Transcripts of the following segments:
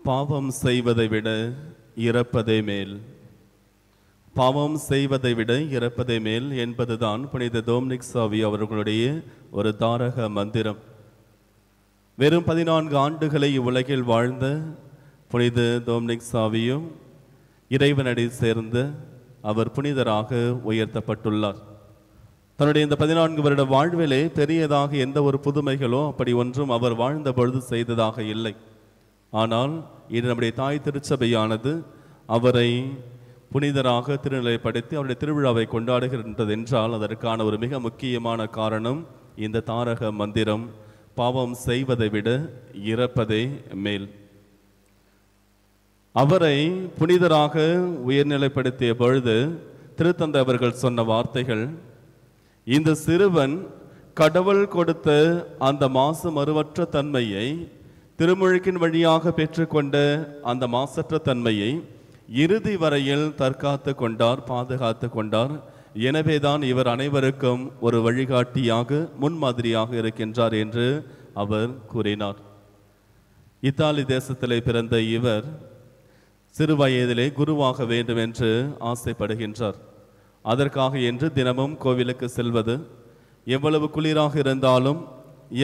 பாவம் செய்வதை விட இறப்பதே மேல். பாவம் செய்வதை விட இறப்பதே மேல் என்பதுதான் புனித டொமினிக் சாவி அவர்களுடைய ஒரு தாரக மந்திரம். வெறும் 14 ஆண்டுகளை இவ்வுலகில் வாழ்ந்த புனித டொமினிக் சாவியும் இறைவனடி சேர்ந்து அவர் புனிதராக உயர்த்தப்பட்டுள்ளார். தன்னுடைய இந்த 14 வருட வாழ்விலே பெரியதாக எந்த ஒரு புதுமைகளோ அப்படி ஒன்றும் அவர் வாழ்ந்த பொழுது செய்ததாக இல்லை. ஆனால் இது நம்முடைய தாய் திருச்சபையானது அவரை புனிதராக திருநிலைப்படுத்தி அவருடைய திருவிழாவை கொண்டாடுகின்றது என்றால் அதற்கான ஒரு மிக முக்கியமான காரணம் இந்த தாரக மந்திரம், பாவம் செய்வதை விட இறப்பதே மேல். அவரை புனிதராக உயர்நிலைப்படுத்திய பொழுது திருத்தந்தை அவர்கள் சொன்ன வார்த்தைகள், இந்த சிறுவன் கடவுள் கொடுத்த அந்த மாசு மறுவற்ற தன்மையை, திருமுழுக்கின் வழியாக பெற்றுக்கொண்ட அந்த மாசற்ற தன்மையை இறுதி வரையில் தற்காத்து கொண்டார், பாதுகாத்து கொண்டார். எனவேதான் இவர் அனைவருக்கும் ஒரு வழிகாட்டியாக முன்மாதிரியாக இருக்கின்றார் என்று அவர் கூறினார். இத்தாலி தேசத்திலே பிறந்த இவர் சிறு வயதிலே குருவாக வேண்டும் என்று ஆசைப்படுகின்றார். அதற்காக என்று தினமும் கோவிலுக்கு செல்வது, எவ்வளவு குளிராக இருந்தாலும்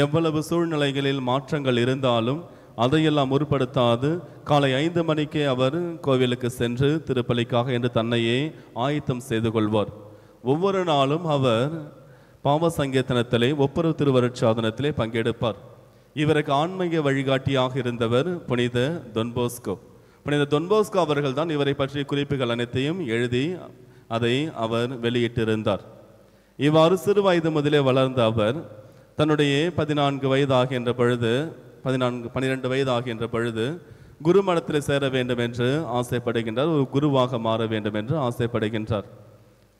எவ்வளவு சூழ்நிலைகளில் மாற்றங்கள் இருந்தாலும் அதையெல்லாம் முற்படுத்தாது காலை 5 மணிக்கே அவர் கோவிலுக்கு சென்று திருப்பலிக்காக என்று தன்னையே ஆயத்தம் செய்து கொள்வார். ஒவ்வொரு நாளும் அவர் பாவ சங்கீர்த்தனத்திலே ஒவ்வொரு திருவருட்சாதனத்திலே பங்கெடுப்பார். இவருக்கு ஆன்மீக வழிகாட்டியாக இருந்தவர் புனித டொன்போஸ்கோ. புனித டொன்போஸ்கோ அவர்கள் தான் இவரை பற்றிய குறிப்புகள் அனைத்தையும் எழுதி அதை அவர் வெளியிட்டிருந்தார். இவ்வாறு சிறு வயது முதலே வளர்ந்த அவர் தன்னுடைய 14 வயது ஆகின்ற பொழுது 12 வயது ஆகின்ற பொழுது குருமடத்தில் சேர வேண்டும் என்று ஆசைப்படுகின்றார். ஒரு குருவாக மாற வேண்டும் என்று ஆசைப்படுகின்றார்.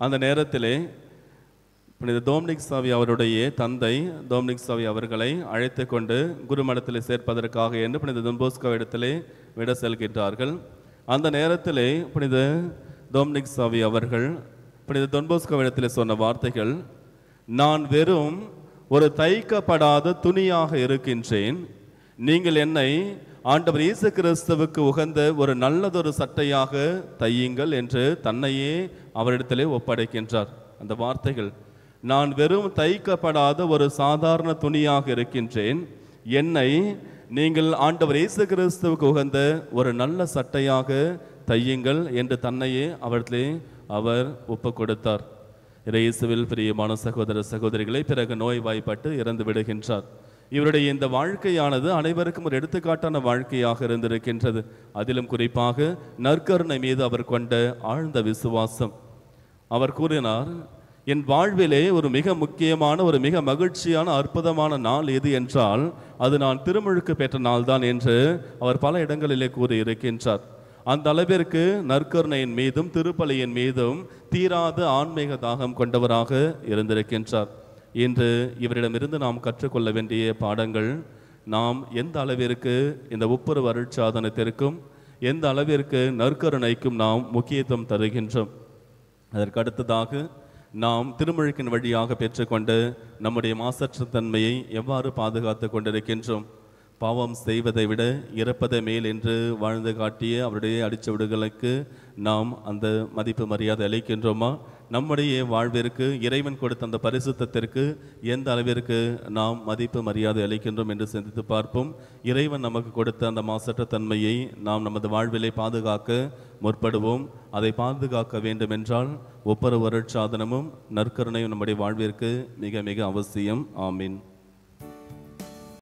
அந்த நேரத்திலே புனித டொமினிக் சாவி அவருடைய தந்தை டொமினிக் சாவி அவர்களை அழைத்து கொண்டு குருமடத்தில் சேர்ப்பதற்காக என்று புனித டொன்போஸ்கோ இடத்திலே விட செல்கின்றார்கள். அந்த நேரத்திலே புனித டொமினிக் சாவி அவர்கள் புனித டொன்போஸ்கோ இடத்திலே சொன்ன வார்த்தைகள், நான் வெறும் ஒரு தைக்கப்படாத துணியாக இருக்கின்றேன், நீங்கள் என்னை ஆண்டவர் இயேசு கிறிஸ்துவுக்கு உகந்த ஒரு நல்லதொரு சட்டையாக தையுங்கள் என்று தன்னையே அவரிடத்திலே ஒப்படைக்கின்றார். அந்த வார்த்தைகள், நான் வெறும் தைக்கப்படாத ஒரு சாதாரண துணியாக இருக்கின்றேன், என்னை நீங்கள் ஆண்டவர் இயேசு கிறிஸ்துவுக்கு உகந்த ஒரு நல்ல சட்டையாக தையுங்கள் என்று தன்னையே அவரிடத்திலே அவர் ஒப்பு கொடுத்தார். இயேசுவில் பிரியமான சகோதர சகோதரிகளை, பிறகு நோய்வாய்ப்பட்டு இறந்து விடுகின்றார். இவருடைய இந்த வாழ்க்கையானது அனைவருக்கும் ஒரு எடுத்துக்காட்டான வாழ்க்கையாக இருந்திருக்கின்றது. அதிலும் குறிப்பாக நற்கருணை மீது அவர் கொண்ட ஆழ்ந்த விசுவாசம். அவர் கூறினார், என் வாழ்விலே ஒரு மிக முக்கியமான ஒரு மிக மகிழ்ச்சியான அற்புதமான நாள் எது என்றால் அது நான் திருமுழுக்கு பெற்ற நாள் தான் என்று அவர் பல இடங்களிலே கூறியிருக்கின்றார். அந்த அளவிற்கு நற்கருணையின் மீதும் திருப்பலியின் மீதும் தீராத ஆன்மீக தாகம் கொண்டவராக இருந்திருக்கின்றார். இன்று இவரிடமிருந்து நாம் கற்றுக்கொள்ள வேண்டிய பாடங்கள், நாம் எந்த அளவிற்கு இந்த ஒவ்வொரு அருட்சாதனத்திற்கும் எந்த அளவிற்கு நற்கருணைக்கும் நாம் முக்கியத்துவம் தருகின்றோம். அதற்கு அடுத்ததாக நாம் திருமுழுக்கின் வழியாக பெற்றுக்கொண்டு நம்முடைய மாசற்ற தன்மையை எவ்வாறு பாதுகாத்து கொண்டிருக்கின்றோம். பாவம் செய்வதை விட இறப்பதை மேல் என்று வாழ்ந்து காட்டிய அவருடைய அடிச்சுவடுகளுக்கு நாம் அந்த மதிப்பு மரியாதை அளிக்கின்றோமா? நம்முடைய வாழ்விற்கு இறைவன் கொடுத்த அந்த பரிசுத்தத்திற்கு எந்த அளவிற்கு நாம் மதிப்பு மரியாதை அளிக்கின்றோம் என்று சிந்தித்து பார்ப்போம். இறைவன் நமக்கு கொடுத்த அந்த மாசற்ற தன்மையை நாம் நமது வாழ்விலை பாதுகாக்க முற்படுவோம். அதை பாதுகாக்க வேண்டும் என்றால் ஒவ்வொரு வருட்சாதனமும் நற்கருணையும் நம்முடைய வாழ்விற்கு மிக மிக அவசியம். ஆமீன்.